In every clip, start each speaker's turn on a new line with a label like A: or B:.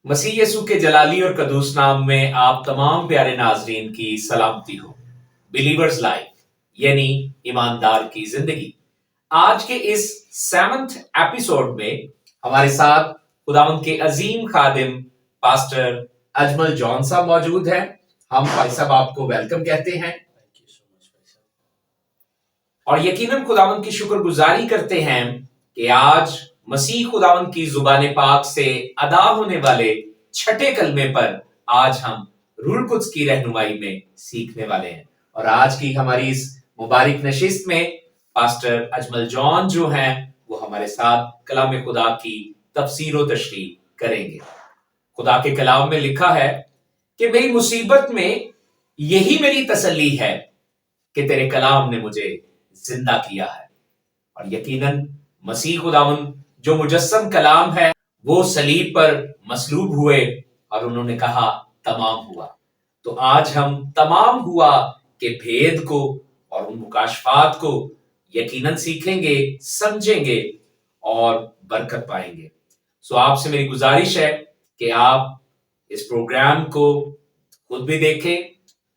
A: मसीह यसू के जलाली और कदूस नाम में आप तमाम प्यारे नाजरीन की सलामती हो। बिलीवर्स लाइफ यानी ईमानदार की जिंदगी। आज के इस 7th एपिसोड में हमारे साथ खुदावंद के अजीम खादिम पास्टर अजमल जॉन साहब मौजूद हैं। हम भाई साहब आपको वेलकम कहते हैं और यकीनन खुदावंद की शुक्रगुजारी करते हैं कि आज मसीह खुदावंद की जुबान पाक से अदा होने वाले छठे कलमे पर आज हम रूह कुद्स की रहनुमाई में सीखने वाले हैं। और आज की हमारी इस मुबारक नशिस्त में पास्टर अजमल जॉन जो हैं वो हमारे साथ कलाम खुदा की तफसीर व तशरीह करेंगे। खुदा के कलाम में लिखा है कि मेरी मुसीबत में यही मेरी तसल्ली है कि तेरे कलाम ने मुझे जिंदा किया है। और यकीनन मसीह खुदावंद जो मुजस्सम कलाम है वो सलीब पर मसलूब हुए और उन्होंने कहा तमाम हुआ। तो आज हम तमाम हुआ के भेद को और उन मुकाशफात को यकीनन सीखेंगे, समझेंगे और बरकत पाएंगे। सो आपसे मेरी गुजारिश है कि आप इस प्रोग्राम को खुद भी देखें,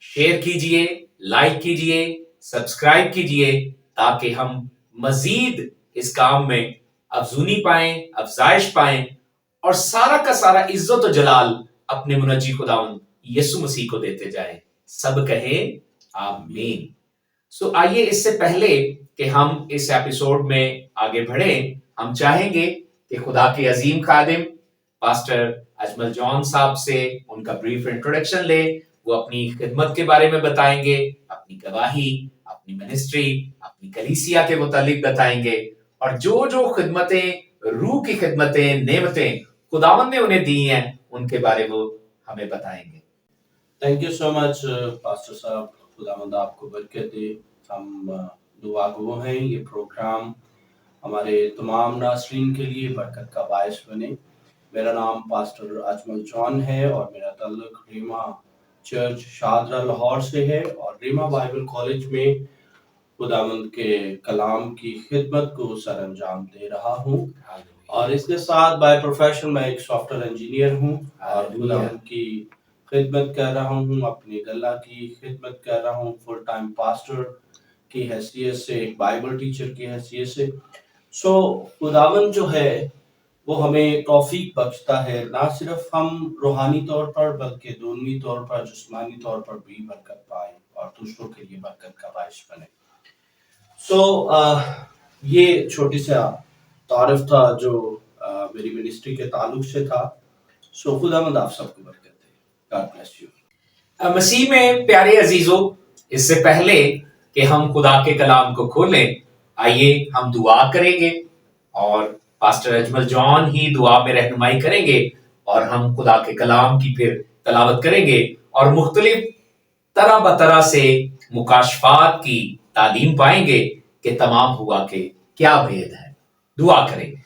A: शेयर कीजिए, लाइक कीजिए, सब्सक्राइब कीजिए ताकि हम मजीद इस काम में अफजूनी पाएं, अफजाइश पाएं और सारा का सारा इज्जत और जलाल अपने मुनज्जी खुदावंद यीशु मसीह को देते जाएं। सब कहें आमीन। सो आइए इससे पहले कि हम इस एपिसोड में आगे बढ़ें, हम चाहेंगे कि खुदा के अजीम खादिम पास्टर अजमल जॉन साहब से उनका ब्रीफ इंट्रोडक्शन ले। वो अपनी खिदमत के बारे में बताएंगे, अपनी गवाही, अपनी मिनिस्ट्री, अपनी कलीसिया के मुतालिक बताएंगे और जो जो खिदमतें, रूह की खिदमतें, नेमतें खुदावंद ने उन्हें दी हैं उनके बारे में वो हमें बताएंगे।
B: Thank you so much pastor साहब, खुदावंद आपको बरकत दे। हम दुआ गो हैं ये प्रोग्राम हमारे तमाम नाज़रीन के लिए बरकत का बायस बने। मेरा नाम पास्टर अजमल जॉन है और मेरा ताल्लुक रीमा चर्च शादरा लाहौर से है और रीमा बाइबल कॉलेज में खुदावंद के कलाम की खिदमत को सर अंजाम दे रहा हूँ। और इसके साथ बाय प्रोफेशन मैं एक सॉफ्टवेयर इंजीनियर हूँ और खुदावंद की खिदमत कर रहा हूँ, अपनी गल्ला की खिदमत कर रहा हूँ, फुल टाइम पास्टर की हैसियत से, एक बाइबल टीचर की हैसियत से। सो खुदावंद जो है वो हमें तौफीक बख्शता है, ना सिर्फ हम रूहानी तौर पर बल्कि दूनी तौर पर, जिस्मानी तौर पर भी बरकत पाए और दूसरों के लिए बरकत का बायस बने। ये छोटी सा तारीफ था जो मेरी मिनिस्ट्री के ताल्लुक से था। खुदावंद आप सबको बरकत दे। God bless you.
A: मसीह में प्यारे अजीजों, इससे पहले कि हम खुदा के कलाम को खोलें, आइए हम दुआ करेंगे और पास्टर अजमल जॉन ही दुआ में रहनुमाई करेंगे और हम खुदा के कलाम की फिर तलावत करेंगे और मुख्तलिफ तरह बतरह से मुकाशफात की तालीम पाएंगे कि तमाम हुआ के क्या भेद है। दुआ करेंगे।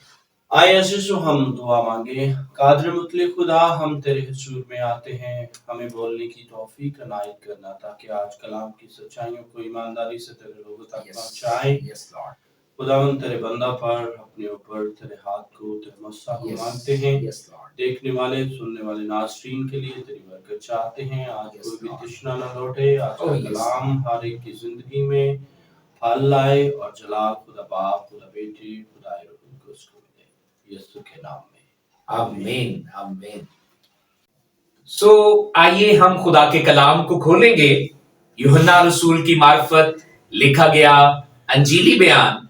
B: आए अज़ीज़ों, हम दुआ मांगे। कादिर मुतलक खुदा, हम तेरे हुजूर में आते हैं, हमें बोलने की तौफीक अनायत करना ताकि आज कलाम की सच्चाइयों को ईमानदारी से तेरे लोगों तक पहुंचाएं। खुदावंद तेरे बंदा पर, अपने ऊपर तेरे हाथ को, तेरे मस्सा को मांगते हैं। देखने वाले, सुनने वाले नाज़रीन के लिए तेरी बरकत चाहते हैं। आज कोई भी तृष्णा न लौटे, आज का कलाम हर एक की जिंदगी में फल लाए और जला खुदा बाप, खुदा बेटे, खुदा रूह कुद्स को मिले, यीशु के नाम में
A: आमीन आमीन। आइए हम खुदा के कलाम को खोलेंगे। यूहन्ना रसूल की मार्फत लिखा गया अंजीली बयान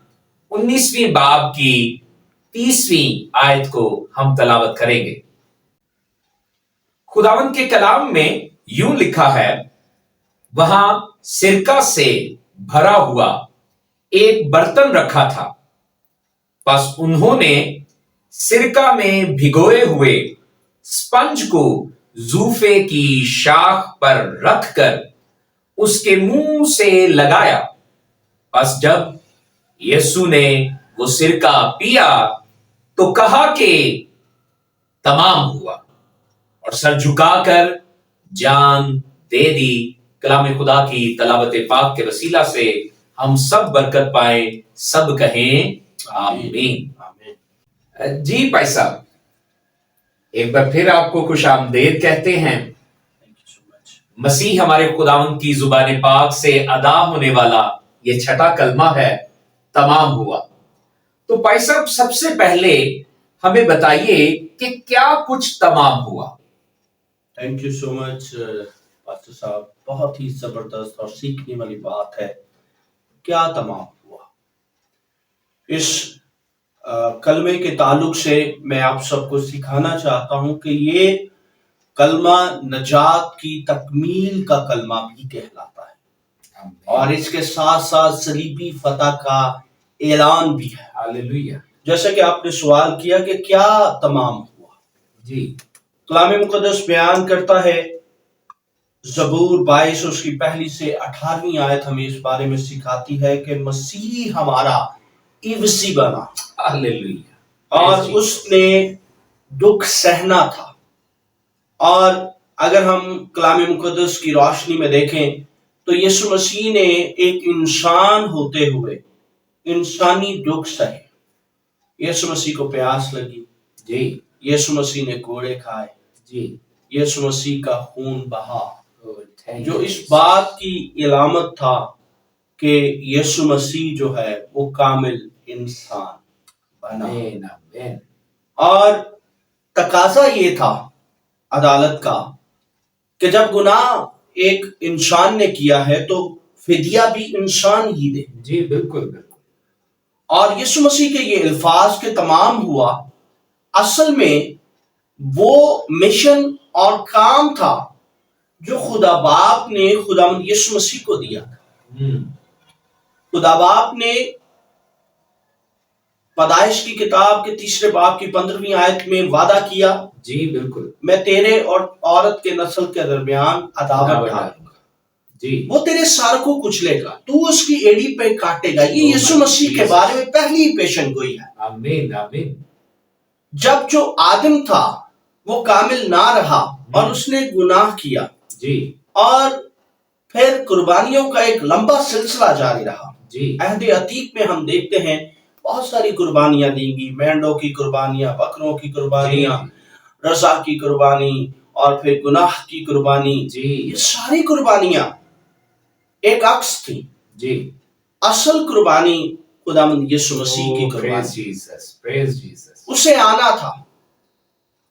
A: 19वीं बाब की 30वीं आयत को हम तलावत करेंगे। खुदावंद के कलाम में यूं लिखा है, वहां सिरका से भरा हुआ एक बर्तन रखा था। बस उन्होंने सिरका में भिगोए हुए स्पंज को जूफे की शाख पर रखकर उसके मुंह से लगाया। बस जब यीशु ने वो सिरका पिया तो कहा कि तमाम हुआ और सर झुकाकर जान दे दी। कलाम खुदा की तलावत पाक के वसीला से हम सब बरकत पाए। सब कहें आमीन। जी भाई साहब, एक बार फिर आपको खुश आमदेद कहते हैं।
B: Thank you so much.
A: मसीह हमारे खुदावंद की जुबान पाक से अदा होने वाला ये छठा कलमा है, तमाम हुआ। तो भाई साहब, सबसे पहले हमें बताइए कि क्या कुछ तमाम हुआ।
B: Thank you so much, pastor साहब। बहुत ही जबरदस्त और सीखने वाली बात है, क्या तमाम हुआ। इस कलमे के ताल्लुक से मैं आप सबको सिखाना चाहता हूं कि ये कलमा नजात की तकमील का कलमा भी कहलाता है और इसके साथ साथ सलीबी फतह का ऐलान भी है।
A: हालेलुया।
B: जैसे कि आपने सवाल किया कि क्या तमाम हुआ,
A: जी,
B: कलाम मुकद्दस बयान करता है, ज़बूर 22 उसकी पहली से 18वीं आयत हमें इस बारे में सिखाती है कि मसीह हमारा इवसी बना
A: हालेलुया।
B: और उसने दुख सहना था। और अगर हम कलाम मुकद्दस की रोशनी में देखें तो यीशु मसीह ने एक इंसान होते हुए इंसानी दुख सहे। यीशु मसीह को प्यास लगी,
A: जी,
B: यीशु मसीह ने कोड़े खाए,
A: जी,
B: यीशु मसीह का खून बहा,
A: Thank
B: जो
A: you,
B: इस
A: Jesus.
B: बात की इलामत था कि यीशु मसीह जो है वो कामिल इंसान बना।
A: आमीन, आमीन।
B: और तकाजा ये था अदालत का कि जब गुनाह एक इंसान ने किया है तो फिदिया भी इंसान ही दे।
A: जी, बिल्कुल बिल्कुल।
B: और यीशु मसीह के ये अल्फाज के तमाम हुआ असल में वो मिशन और काम था जो खुदा बाप ने खुदावंद यीशु मसीह को दिया था। खुदा बाप ने पैदाइश की किताब के 3 बाब की 15वीं आयत में वादा किया,
A: जी बिल्कुल,
B: मैं तेरे और औरत के नस्ल के दरमियान अदावत डालूंगा,
A: जी,
B: वो तेरे सर को कुचलेगा, तू उसकी एड़ी पे काटेगा। ये यीशु मसीह के बारे में पहली पेशन गोई है।
A: आमीन, आमीन।
B: जब जो आदम था वो कामिल ना रहा और उसने गुनाह किया,
A: जी,
B: और फिर कुर्बानियों का एक लंबा सिलसिला जारी रहा।
A: जी,
B: अहद अतीक में हम देखते हैं बहुत सारी कुर्बानियां दी गई, मेंढों की कुर्बानियां, बकरों की कुर्बानियां, रज़ा की कुर्बानी और फिर गुनाह की कुर्बानी।
A: जी,
B: ये सारी कुर्बानियां एक अक्स थी।
A: जी,
B: असल कुर्बानी खुदावंद यीशु मसीह की कुर्बानी,
A: प्रेज जीसस,
B: उसे आना था।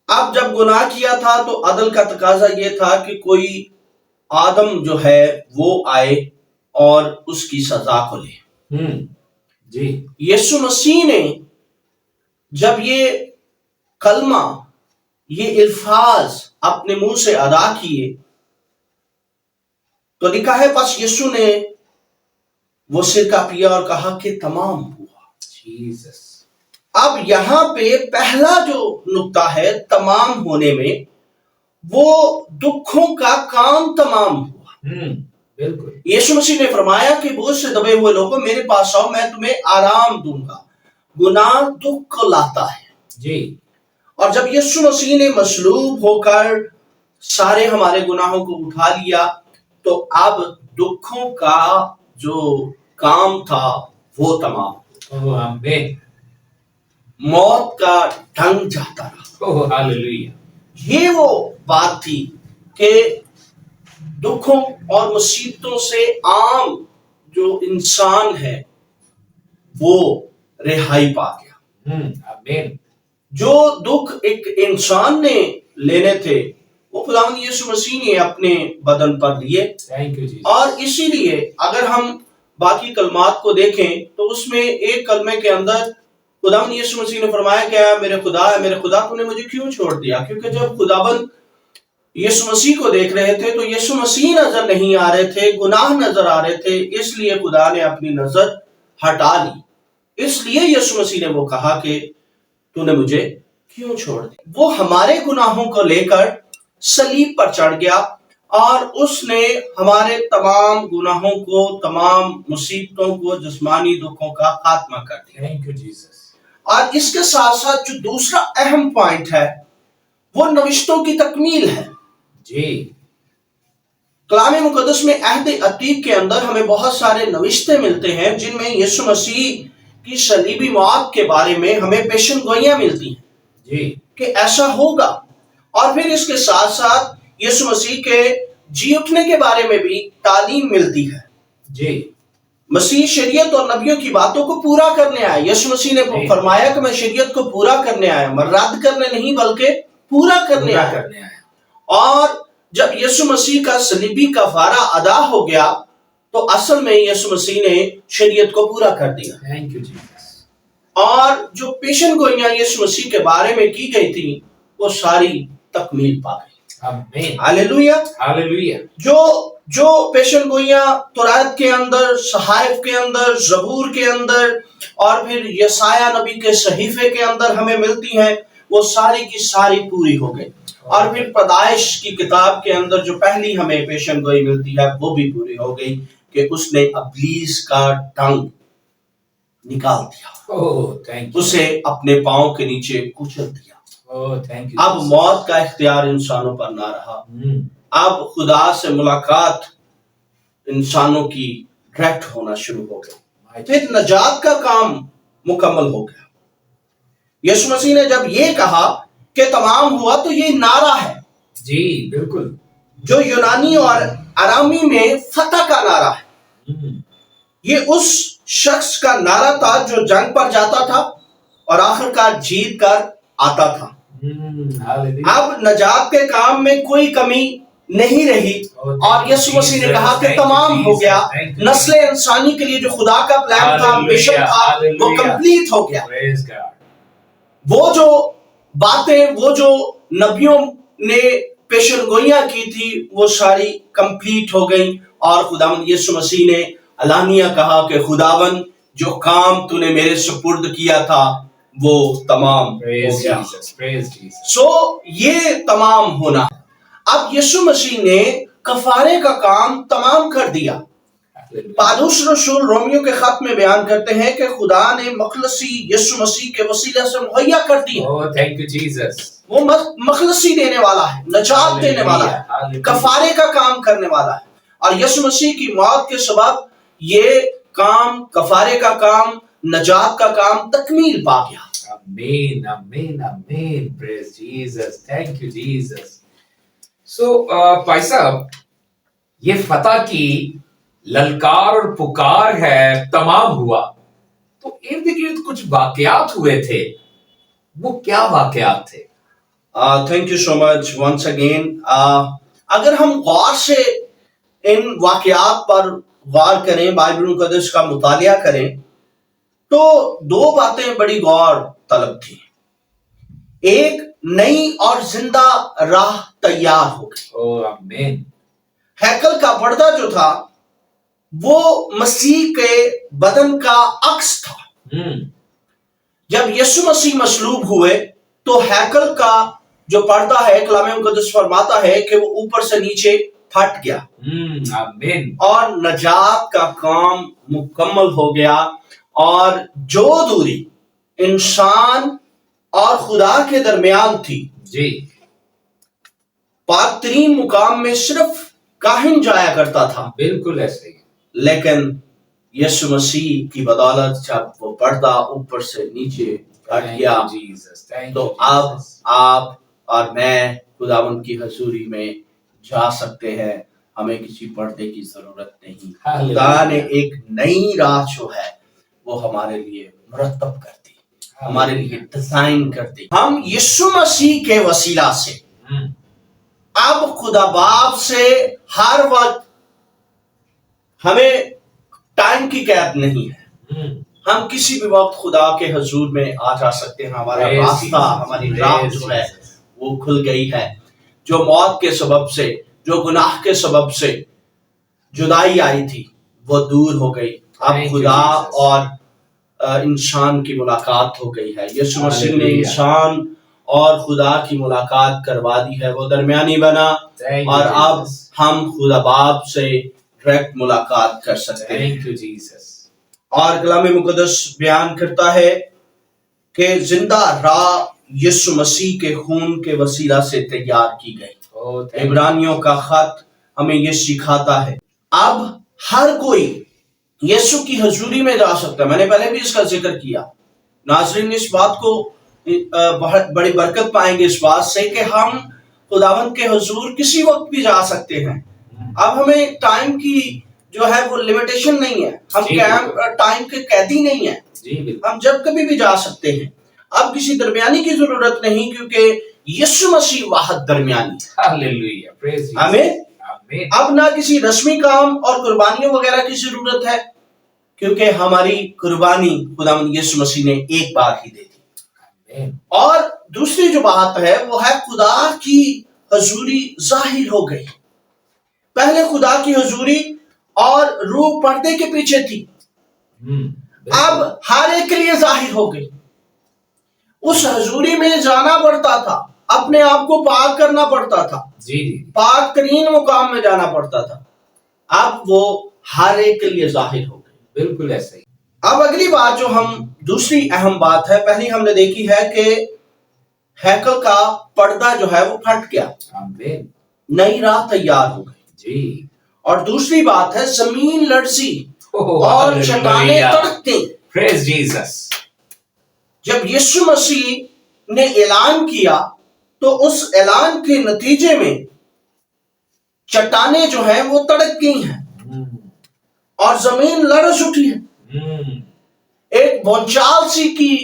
B: अब जब गुनाह किया था तो अदल का तकाजा ये था कि कोई आदम जो है वो आए और उसकी सजा को ले।
A: जी,
B: यीशु मसीह ने जब ये कलमा, ये अल्फाज अपने मुंह से अदा किए तो लिखा है, बस यीशु ने वो सिरका पिया और कहा कि तमाम हुआ।
A: जीसस।
B: अब यहां पे पहला जो नुक्ता है तमाम होने में, वो दुखों का काम तमाम हुआ।
A: बिल्कुल।
B: यीशु मसीह ने फरमाया कि बोझ से दबे हुए लोगों मेरे पास आओ, मैं तुम्हें आराम दूंगा। गुनाह दुख को लाता है।
A: जी।
B: और जब यीशु मसीह ने मसलूब होकर सारे हमारे गुनाहों को उठा लिया तो अब दुखों का जो काम था वो तमाम।
A: ओह आमीन।
B: मौत का ढंग जाता रहा।
A: Oh hallelujah.
B: ये वो बात थी कि दुखों और मुसीबतों से आम जो इंसान है वो रिहाई पा गया।
A: आमीन।
B: जो दुख एक इंसान ने लेने थे वो खुदावंद यीशु मसीह ने अपने बदन पर लिए।
A: Thank you Jesus.
B: और इसीलिए अगर हम बाकी कलमात को देखें तो उसमें एक कलमे के अंदर खुदावंद यीशु मसीह ने फरमाया क्या, मेरे खुदा तूने मुझे क्यों छोड़ दिया। क्योंकि जब खुदावंद यीशु मसीह को देख रहे थे तो यीशु मसीह नजर नहीं आ रहे थे, गुनाह नजर आ रहे थे, इसलिए खुदा ने अपनी नजर हटा ली। इसलिए यीशु मसीह ने वो कहा कि तूने मुझे क्यों छोड़ दिया। वो हमारे गुनाहों को लेकर सलीब पर चढ़ गया और उसने हमारे तमाम गुनाहों को, तमाम मुसीबतों को, जिस्मानी दुखों का खात्मा कर दिया।
A: Thank you Jesus.
B: और इसके साथ साथ जो दूसरा अहम पॉइंट है वो नविश्तों की तकमील है।
A: जी।
B: कलाम मुकद्दस में अहद अतीक के अंदर हमें बहुत सारे नविश्ते मिलते हैं जिनमें यीशु मसीह की सलीबी मौत के बारे में हमें पेशन गोइयां मिलती हैं।
A: जी।
B: कि ऐसा होगा।
C: اور پھر اس کے ساتھ ساتھ یسوع مسیح کے جی اٹھنے کے بارے میں بھی تعلیم ملتی ہے.
A: جی
C: مسیح شریعت اور نبیوں کی باتوں کو پورا کرنے آیا. یسوع مسیح نے فرمایا کہ میں شریعت کو پورا کرنے آیا ہوں، میں رد کرنے نہیں بلکہ پورا کرنے آیا. اور جب یسوع مسیح کا صلیبی کفارہ ادا ہو گیا تو اصل میں یسوع مسیح نے شریعت کو پورا کر دیا.
A: Thank you Jesus.
C: اور جو پیشن گوئیاں یسوع مسیح کے بارے میں کی گئی تھی وہ ساری تکمیل پا گئی.
A: آمین.
C: ہاللیلویہ.
A: ہاللیلویہ.
C: جو پیشن گوئیاں توراۃ کے اندر، صحائف کے اندر، زبور کے اندر اور پھر یسایہ نبی کے صحیفے کے اندر ہمیں ملتی ہیں وہ ساری کی ساری پوری ہو گئی. اور پھر پیدائش کی کتاب کے اندر جو پہلی ہمیں پیشن گوئی ملتی ہے وہ بھی پوری ہو گئی کہ اس نے ابلیس کا ڈنگ نکال دیا، اسے اپنے پاؤں کے نیچے کچل دیا. اب موت کا اختیار انسانوں پر نہ رہا. اب خدا سے ملاقات انسانوں کی ڈائریکٹ ہونا شروع ہو گئی. پھر نجات کا کام مکمل ہو گیا. یسوع مسیح نے جب یہ کہا کہ تمام ہوا تو یہ نعرہ ہے.
A: جی بالکل.
C: جو یونانی اور ارامی میں فتح کا نعرہ ہے. یہ اس شخص کا نعرہ تھا جو جنگ پر جاتا تھا اور آخرکار جیت کر آتا تھا. اب نجات کے کام میں کوئی کمی نہیں رہی اور یسوع مسیح نے کہا کہ تمام ہو گیا. نسل انسانی کے لیے جو خدا کا پلان تھا، مشن تھا، وہ کمپلیٹ ہو گیا. وہ جو باتیں، وہ جو نبیوں نے پیشن گوئیاں کی تھی وہ ساری کمپلیٹ ہو گئی. اور خداوند یسوع مسیح نے علانیہ کہا کہ خداوند جو کام تو نے میرے سپرد کیا تھا وہ تمام ہو گیا. سو یہ تمام ہونا. اب یسوع مسیح نے کفارے کا کام تمام کر دیا. پالوس رسول رومیو کے خط میں بیان کرتے ہیں کہ خدا نے مخلصی یسوع مسیح کے وسیلے سے مہیا کر دیا. وہ مخلصی دینے والا ہے، نجات دینے والا ہے، کفارے کا کام کرنے والا ہے. اور یسوع مسیح کی موت کے سبب یہ کام، کفارے کا کام، نجات کا کام تکمیل پا گیا.
A: آمین آمین آمین. Praise Jesus. Thank you Jesus. سو بھائی صاحب، یہ فتح کی للکار اور پکار ہے تمام ہوا، تو ارد گرد کچھ واقعات ہوئے تھے، وہ کیا واقعات تھے؟
C: Thank you so much once again. اگر ہم غور سے ان واقعات پر غور کریں، بائبل مقدس کا مطالعہ کریں تو دو باتیں بڑی غور طلب تھی. ایک، نئی اور زندہ راہ تیار ہو گئی.
A: آمین.
C: ہیکل کا پردہ جو تھا وہ مسیح کے بدن کا عکس تھا. جب یسوع مسیح مصلوب ہوئے تو ہیکل کا جو پردہ ہے، کلام مقدس فرماتا ہے کہ وہ اوپر سے نیچے پھٹ گیا.
A: آمین.
C: اور نجات کا کام مکمل ہو گیا. اور جو دوری انسان اور خدا کے درمیان تھی،
A: جی،
C: پاک ترین مقام میں صرف کاہن جایا کرتا تھا.
A: بالکل ایسے ہی.
C: لیکن یسوع مسیح کی بدولت جب وہ پردہ اوپر سے نیچے ہٹ گیا تو اب آپ اور میں خداوند کی حضوری میں جا سکتے ہیں. ہمیں کسی پردے کی ضرورت نہیں. خدا نے ایک نئی راہ جو ہے وہ ہمارے لیے مرتب کر دی، ہمارے لیے ڈیزائن کر دی. ہم یسوع مسیح کے وسیلہ سے اب خدا باپ سے ہر وقت، ہمیں ٹائم کی قید نہیں ہے. ہم کسی بھی وقت خدا کے حضور میں آ جا سکتے ہیں. ہمارا راستہ، ہماری راہ جو ہے وہ کھل گئی ہے. جو موت کے سبب سے، جو گناہ کے سبب سے جدائی آئی تھی وہ دور ہو گئی. اب خدا اور انسان کی ملاقات ہو گئی ہے. یسوع مسیح نے انسان اور خدا کی ملاقات کروا دی ہے. وہ درمیانی بنا اور اب ہم خدا باپ سے ڈائریکٹ ملاقات کر سکتے ہیں. اور کلام مقدس بیان کرتا ہے کہ زندہ راہ یسوع مسیح کے خون کے وسیلہ سے تیار کی گئی. عبرانیوں کا خط ہمیں یہ سکھاتا ہے اب ہر کوئی یسوع کی حضوری میں جا سکتا ہے. میں نے پہلے بھی اس کا ذکر کیا. ناظرین اس بات کو بڑی برکت پائیں گے اس بات سے کہ ہم खुदावंद के हुजूर किसी वक्त भी जा सकते हैं। अब हमें टाइम की जो है वो लिमिटेशन नहीं है, हम
A: जी,
C: टाइम के कैदी नहीं है,
A: जी बिल्कुल।
C: हम जब कभी भी जा सकते हैं। अब किसी दरमियानी की जरूरत नहीं, क्योंकि यीशु मसीह वाहिद दरमियानी है।
A: Hallelujah, praise Jesus.
C: आमीन।
A: आमीन।
C: अब ना किसी रस्मी काम और कुर्बानियों वगैरह की जरूरत है, क्योंकि हमारी कुर्बानी खुदावंद यीशु मसीह ने एक बार ही दे दी।
A: आमीन।
C: और दूसरी जो बात है वो है खुदा की हजूरी जाहिर हो गई। पहले खुदा की हजूरी और रूह पर्दे के पीछे थी,
A: बिल्कुल।
C: अब हर एक के लिए जाहिर हो गई। उस हजूरी में जाना पड़ता था, अपने आप को पाक करना पड़ता था,
A: जी जी
C: पाक तरीन मुकाम में जाना पड़ता था। अब वो हर एक के लिए जाहिर हो गई।
A: बिल्कुल ऐसा ही।
C: अब अगली बात जो हम दूसरी अहम बात है, पहली हमने देखी है कि हैकल का पर्दा जो है वो फट गया,
A: आमीन।
C: नई राह तैयार हो गई।
A: जी।
C: और दूसरी बात है जमीन लरजी
A: ओह,
C: और चट्टाने
A: हालेलुया।
C: तड़कती।
A: Praise Jesus.
C: जब यीशु मसीह ने ऐलान किया तो उस ऐलान के नतीजे में चट्टाने जो हैं वो तड़क गई हैं और जमीन लरज उठी है। एक भूचाल सी की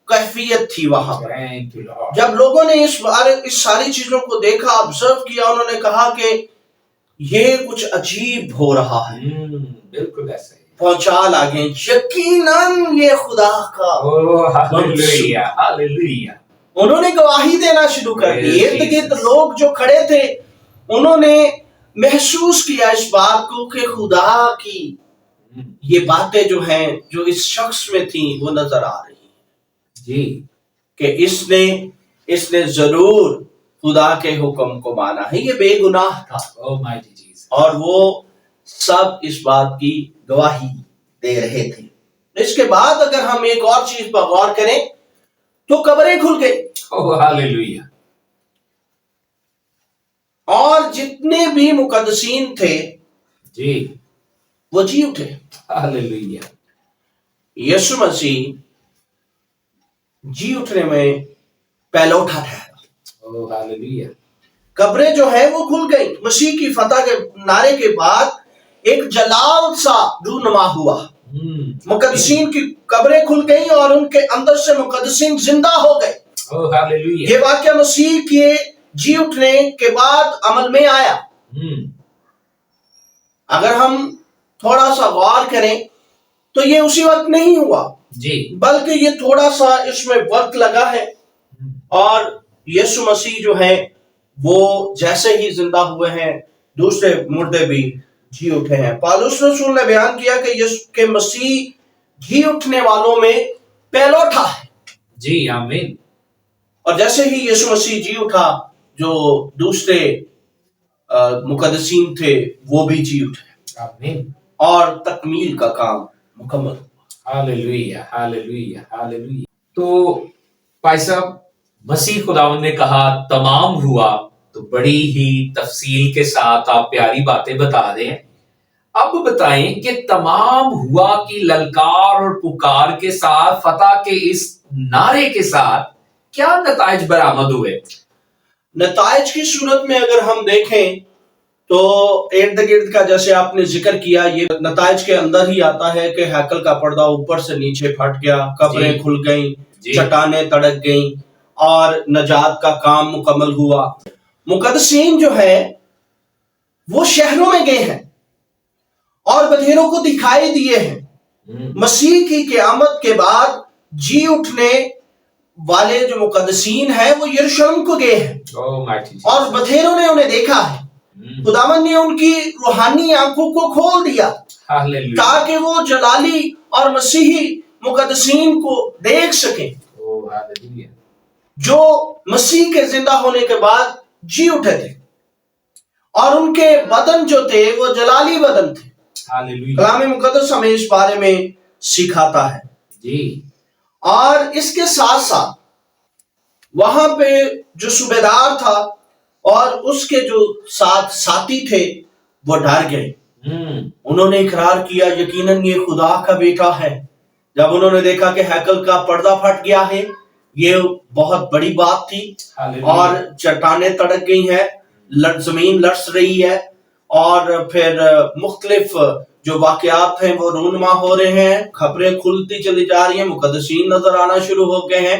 C: कैफियत थी वहां पर।
A: Thank you Lord.
C: जब लोगों ने इस सारी चीजों को देखा, ऑब्जर्व किया, उन्होंने कहा कि ये कुछ अजीब हो रहा है।
A: बिल्कुल ऐसा ही।
C: भूचाल आ गए, यकीनन ये खुदा का।
A: ओह, हालेलुया, हालेलुया।
C: उन्होंने गवाही देना शुरू कर दी।
A: Praise
C: इर्द गिर्द
A: Jesus।
C: लोग जो खड़े थे उन्होंने महसूस किया इस बात को कि खुदा की ये बातें जो हैं जो इस शख्स में थी वो नजर आ रही हैं
A: जी।
C: कि इसने जरूर खुदा के हुक्म को माना है, ये बेगुनाह था।
A: Oh my Jesus.
C: और वो सब इस बात की गवाही दे रहे थे। इसके बाद अगर हम एक और चीज पर गौर करें तो कब्रें खुल गई
A: ओह हालेलुया।
C: और जितने भी मुकद्दसीन थे
A: जी।
C: वो जी उठे।
A: हालेलुया।
C: यीशु मसीह जी उठने में पहलौठा ठहरा।
A: Oh hallelujah.
C: कब्रें जो है वो खुल गई। मसीह की फतह के नारे के बाद एक जलाल सा रूनुमा हुआ। मुकद्दसीन की कब्रें खुल गई और उनके अंदर से मुकद्दसीन जिंदा हो गए।
A: Oh hallelujah.
C: ये वाक्य मसीह के जी उठने के बाद अमल में आया। अगर हम थोड़ा सा गौर करें तो ये उसी वक्त नहीं हुआ
A: जी,
C: बल्कि ये थोड़ा सा इसमें वक्त लगा है। और यीशु मसीह जो है वो जैसे ही जिंदा हुए हैं दूसरे मुर्दे भी जी उठे हैं। पौलुस रसूल ने बयान किया कि यीशु के मसीह जी उठने वालों में पहलौठा है।
A: जी आमीन।
C: और जैसे ही यीशु मसीह जी उठा, जो दूसरे मुकद्दसीन थे वो भी जी उठे
A: आमीन।
C: और तकमील का काम मुकम्मल हुआ।
A: Hallelujah, hallelujah, hallelujah. तो भाई साहब, मसीह खुदावंद ने कहा तमाम हुआ, तो बड़ी ही तफसील के साथ आप प्यारी बातें बता रहे हैं। अब बताएं कि तमाम हुआ की ललकार और पुकार के साथ, फतह के इस नारे के साथ क्या नताइज बरामद हुए?
C: नताइज की सूरत में अगर हम देखें तो इर्द गिर्द का जैसे आपने जिक्र किया, ये नताइज के अंदर ही आता है कि हैकल का पर्दा ऊपर से नीचे फट गया, कब्रें खुल गईं, चट्टानें तड़क गईं और नजात का काम मुकम्मल हुआ। मुकद्दसीन जो है वो शहरों में गए हैं और बधेरों को दिखाई दिए हैं। मसीह की क़यामत के बाद जी उठने वाले जो मुकद्दसीन हैं वो यरूशलेम को गए हैं और बधेरों ने उन्हें देखा है। खुदावंद ने उनकी रूहानी आंखों को खोल दिया ताकि वो जलाली और मसीही मुकद्दसीन को देख सकें, जो मसीह के जिंदा होने के बाद जी उठे थे और उनके बदन जो थे वो जलाली बदन थे। कलाम मुकद्दस हमें इस बारे में सिखाता है
A: जी।
C: और इसके साथ साथ वहां पे जो सूबेदार था और उसके जो साथ साथी थे वो डर गए। उन्होंने इकरार किया यकीनन ये खुदा का बेटा है। जब उन्होंने देखा कि हैकल का पर्दा फट गया है, یہ بہت بڑی بات تھی اور چٹانیں تڑک گئی ہیں, زمین لرز رہی ہے, اور پھر مختلف جو واقعات ہیں وہ رونما ہو رہے ہیں, خبریں کھلتی چلی جا رہی ہیں, مقدسین نظر آنا شروع ہو گئے ہیں,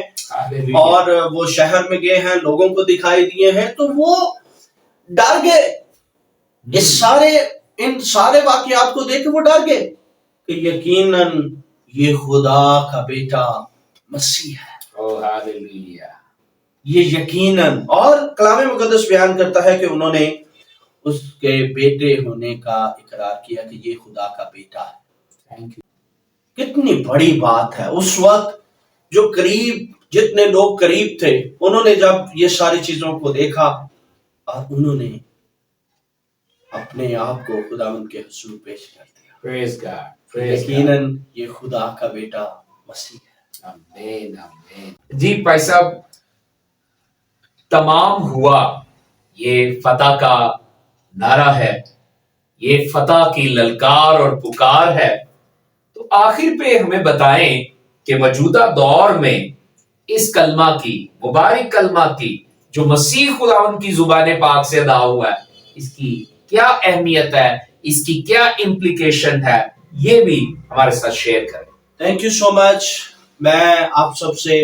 C: اور وہ شہر میں گئے ہیں, لوگوں کو دکھائی دیے ہیں, تو وہ ڈر گئے. ان سارے واقعات کو دیکھ کے وہ ڈر گئے کہ یقیناً یہ خدا کا بیٹا مسیح ہے. یہ یقیناً, اور کلام مقدس بیان کرتا ہے کہ انہوں نے اس کے بیٹے ہونے کا اقرار کیا کہ یہ خدا کا بیٹا ہے. کتنی بڑی بات ہے. اس وقت جو جتنے لوگ قریب تھے, انہوں نے جب یہ ساری چیزوں کو دیکھا اور انہوں نے اپنے آپ کو خداوند کے حضور پیش کر دیا.
A: Praise God.
C: یقیناً یہ خدا کا بیٹا مسیح ہے.
A: آمین آمین. جی بھائی صاحب, تمام ہوا یہ فتح کا نعرہ ہے, یہ فتح کی للکار اور پکار ہے. تو آخر پہ ہمیں بتائیں کہ موجودہ دور میں اس کلمہ کی, مبارک کلمہ کی, جو مسیح خداوند کی زبان پاک سے ادا ہوا ہے, اس کی کیا اہمیت ہے, اس کی کیا امپلیکیشن ہے, یہ بھی ہمارے ساتھ شیئر کریں.
C: تھینک یو سو مچ. میں آپ سب سے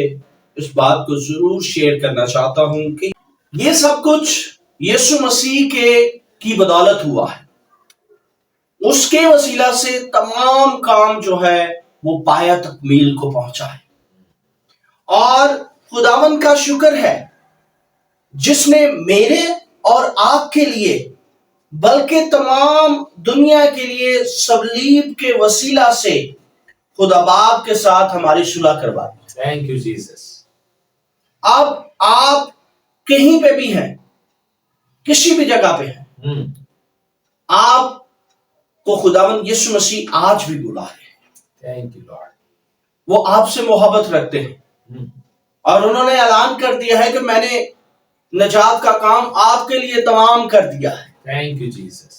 C: اس بات کو ضرور شیئر کرنا چاہتا ہوں کہ یہ سب کچھ یسوع مسیح کی بدولت ہوا ہے. اس کے وسیلہ سے تمام کام جو ہے وہ پایا تکمیل کو پہنچا ہے, اور خداوند کا شکر ہے جس نے میرے اور آپ کے لیے بلکہ تمام دنیا کے لیے صلیب کے وسیلہ سے خدا باپ کے ساتھ ہماری صلح کروا دی.
A: Thank you Jesus.
C: اب آپ کہیں پہ بھی ہیں, کسی بھی جگہ پہ ہیں, آپ کو خداوند یسوع مسیح آج بھی بلا رہے ہیں.
A: Thank you lord.
C: وہ آپ سے محبت رکھتے ہیں, اور انہوں نے اعلان کر دیا ہے کہ میں نے نجات کا کام آپ کے لیے تمام کر دیا ہے.
A: Thank you Jesus.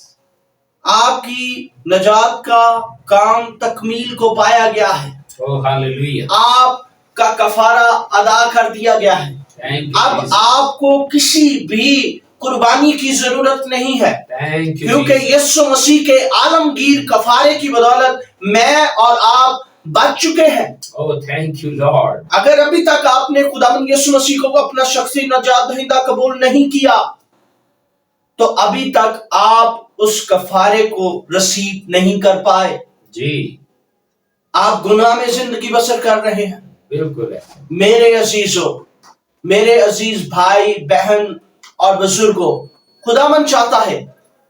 C: آپ کی نجات کا کام تکمیل کو پایا گیا ہے.
A: اوہ ہاللویا.
C: آپ کا کفارہ ادا کر دیا گیا ہے. اب آپ کو کسی بھی قربانی کی ضرورت نہیں ہے, کیونکہ یسوع مسیح کے عالمگیر کفارے کی بدولت میں اور آپ بچ چکے ہیں.
A: اوہ تھینک یو لارڈ.
C: اگر ابھی تک آپ نے خداوند یسوع مسیح کو اپنا شخصی نجات دہندہ قبول نہیں کیا, تو ابھی تک آپ اس کفارے کو رسید نہیں کر پائے.
A: جی,
C: آپ گناہ میں زندگی بسر کر رہے ہیں.
A: بالکل ہے.
C: میرے عزیزوں, میرے عزیز بھائی بہن اور بزرگوں, خداوند چاہتا ہے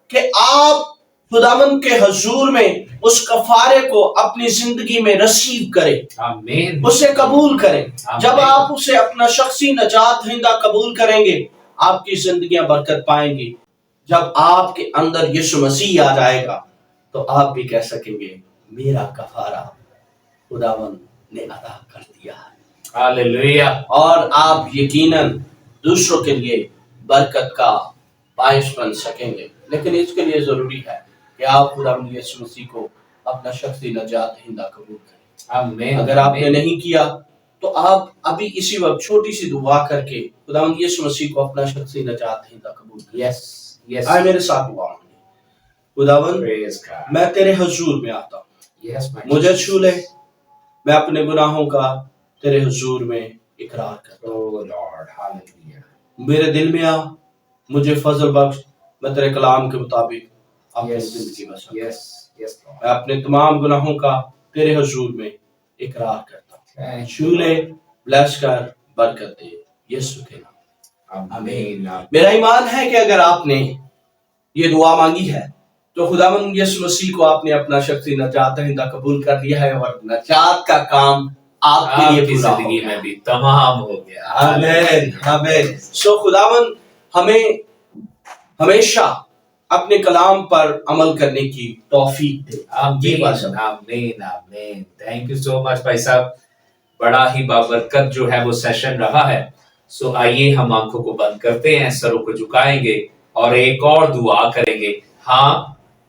C: کہ آپ خداوند کے حضور میں اس کفارے کو اپنی زندگی میں رسیو کریں,
A: آمین.
C: اسے قبول کریں.
A: آمین.
C: جب آپ اسے اپنا شخصی نجات دہندہ قبول کریں گے, آپ کی زندگیاں برکت پائیں گی. جب آپ کے اندر یسوع مسیح آ جائے گا تو آپ بھی کہہ سکیں گے میرا کفارہ خداوند نے ادا کر دیا ہے.
A: ہاللویا.
C: اور آپ یقیناً دوسروں کے لیے برکت کا باعث بن سکیں گے. لیکن اس کے لیے ضروری ہے کہ آپ خداوند یسوع مسیح کو اپنا شخصی نجات دہندہ قبول کریں.
A: آمین.
C: اگر آپ نے نہیں کیا تو آپ ابھی اسی وقت چھوٹی سی دعا کر کے خداوند یسوع مسیح کو اپنا شخصی نجات دہندہ قبول کریں.
A: یس یس.
C: آئے میرے ساتھ دعا مانگیں. خداوند,
A: Praise God.
C: میں تیرے حضور میں آتا ہوں,
A: Yes, my
C: مجھے
A: Jesus.
C: چھو لے. میں اپنے گناہوں کا تیرے حضور میں اقرار کرتا ہوں.
A: Oh Lord, hallelujah.
C: میرے دل میں آ, مجھے فضل بخش, میں تیرے کلام کے مطابق اپنی
A: Yes,
C: زندگی بسر.
A: yes, yes, Lord.
C: میں اپنے تمام گناہوں کا تیرے حضور میں اقرار کرتا ہوں.
A: Thank you,
C: چھو لے, بلیس کر, برکت دے, یسوع کے نام.
A: آمین.
C: میرا ایمان ہے کہ اگر آپ نے یہ دعا مانگی ہے تو خداوند یسوع مسیح کو آپ نے اپنا شخصی نجات دہندہ قبول کر لیا ہے, اور نجات کا کام آپ کے لیے
A: آپ کی
C: پورا ہو
A: زندگی
C: گیا.
A: میں بھی تمام ہو گیا.
C: آمین آمین. سو خداوند ہمیں ہمیشہ اپنے کلام پر عمل کرنے کی توفیق دے.
A: آمین آمین آمین. تھینک یو سو مچ بھائی صاحب. بڑا ہی بابرکت جو ہے وہ سیشن رہا ہے. سو آئیے ہم آنکھوں کو بند کرتے ہیں, سروں کو جھکائیں گے اور ایک اور دعا کریں گے. ہاں,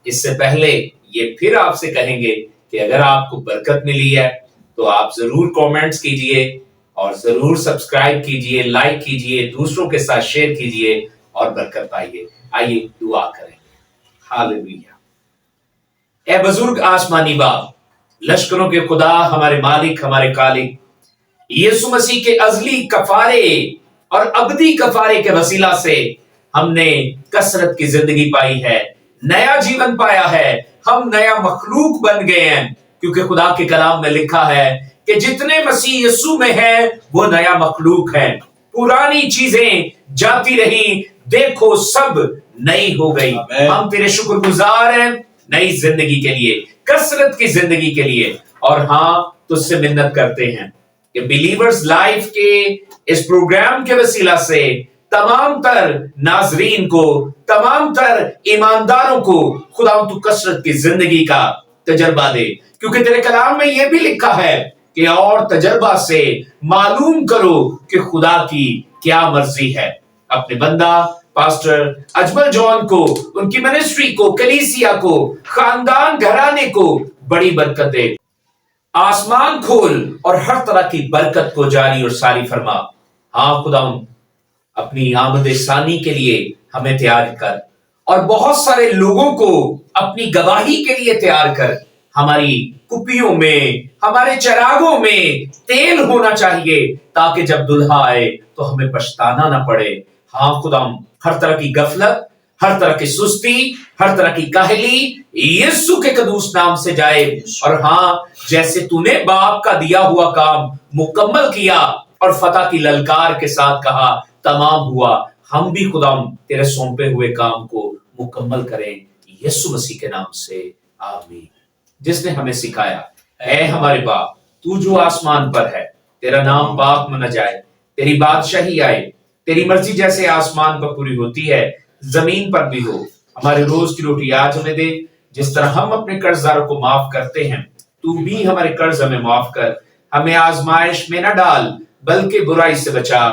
A: اس سے پہلے یہ پھر آپ سے کہیں گے کہ اگر آپ کو برکت ملی ہے تو آپ ضرور کومنٹس کیجئے اور ضرور سبسکرائب کیجئے، لائک کیجئے، دوسروں کے ساتھ شیئر کیجئے اور برکت پائیے۔ آئیے دعا کریں۔ ہاللویہ۔ اے بزرگ آسمانی باپ، لشکروں کے خدا، ہمارے مالک، ہمارے خالق، یسوع مسیح کے ازلی کفارے اور ابدی کفارے کے وسیلہ سے ہم نے کثرت کی زندگی پائی ہے، نیا جیون پایا ہے، ہم نیا مخلوق بن گئے ہیں، کیونکہ خدا کے کلام میں لکھا ہے کہ جتنے مسیح یسوع میں ہیں وہ نیا مخلوق ہے، پرانی چیزیں جاتی رہیں، دیکھو سب نئی ہو گئی۔ ہم تیرے شکر گزار ہیں نئی زندگی کے لیے، کثرت کی زندگی کے لیے، اور ہاں تجھ سے منت کرتے ہیں کہ بلیورز لائف کے اس پروگرام کے وسیلہ سے تمام تر ناظرین کو، تمام تر ایمانداروں کو خدا تو کثرت کی زندگی کا تجربہ دے، کیونکہ تیرے کلام میں یہ بھی لکھا ہے کہ اور تجربہ سے معلوم کرو کہ خدا کی کیا مرضی ہے۔ اپنے بندہ پاسٹر اجمل جان کو، ان کی منسٹری کو، کلیسیا کو، خاندان گھرانے کو بڑی برکت دے، آسمان کھول اور ہر طرح کی برکت کو جاری اور ساری فرما۔ ہاں خدا اپنی آمد ثانی کے لیے ہمیں تیار کر، اور بہت سارے لوگوں کو اپنی گواہی کے لیے تیار کر۔ ہماری کپیوں میں، ہمارے چراغوں میں تیل ہونا چاہیے، تاکہ جب دلہا آئے تو ہمیں پچھتانا نہ پڑے۔ ہاں خدا ہر طرح کی غفلت، ہر طرح کی سستی، ہر طرح کی کاہلی یسوع کے قدوس نام سے جائے، اور ہاں جیسے تو نے باپ کا دیا ہوا کام مکمل کیا اور فتح کی للکار کے ساتھ کہا تمام ہوا، ہم بھی خدا تیرے سونپے ہوئے کام کو مکمل کریں، یسوع مسیح کے نام سے آمین۔ جس نے ہمیں سکھایا، اے ہمارے باپ تو جو آسمان پر ہے، تیرا نام پاک منا جائے، تیری بادشاہی آئے، تیری مرضی جیسے آسمان پر پوری ہوتی ہے زمین پر بھی ہو۔ ہمارے روز کی روٹی آج ہمیں دے، جس طرح ہم اپنے قرض داروں کو معاف کرتے ہیں تو بھی ہمارے قرض ہمیں معاف کر، ہمیں آزمائش میں نہ ڈال بلکہ برائی سے بچا،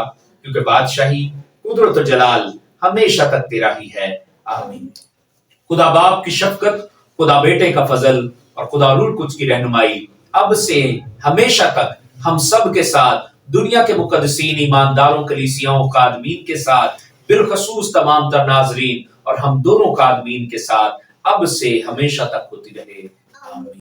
A: کیونکہ بادشاہی، قدرت و جلال ہمیشہ تک تیرا ہی ہے، آمین۔ خدا باپ کی شفقت، خدا بیٹے کا فضل اور خدا روح القدس کی رہنمائی اب سے ہمیشہ تک ہم سب کے ساتھ، دنیا کے مقدسین، ایمانداروں، کلیسیاؤں، خادمین کے ساتھ، بالخصوص تمام تر ناظرین اور ہم دونوں خادمین کے ساتھ اب سے ہمیشہ تک ہوتی رہے، آمین۔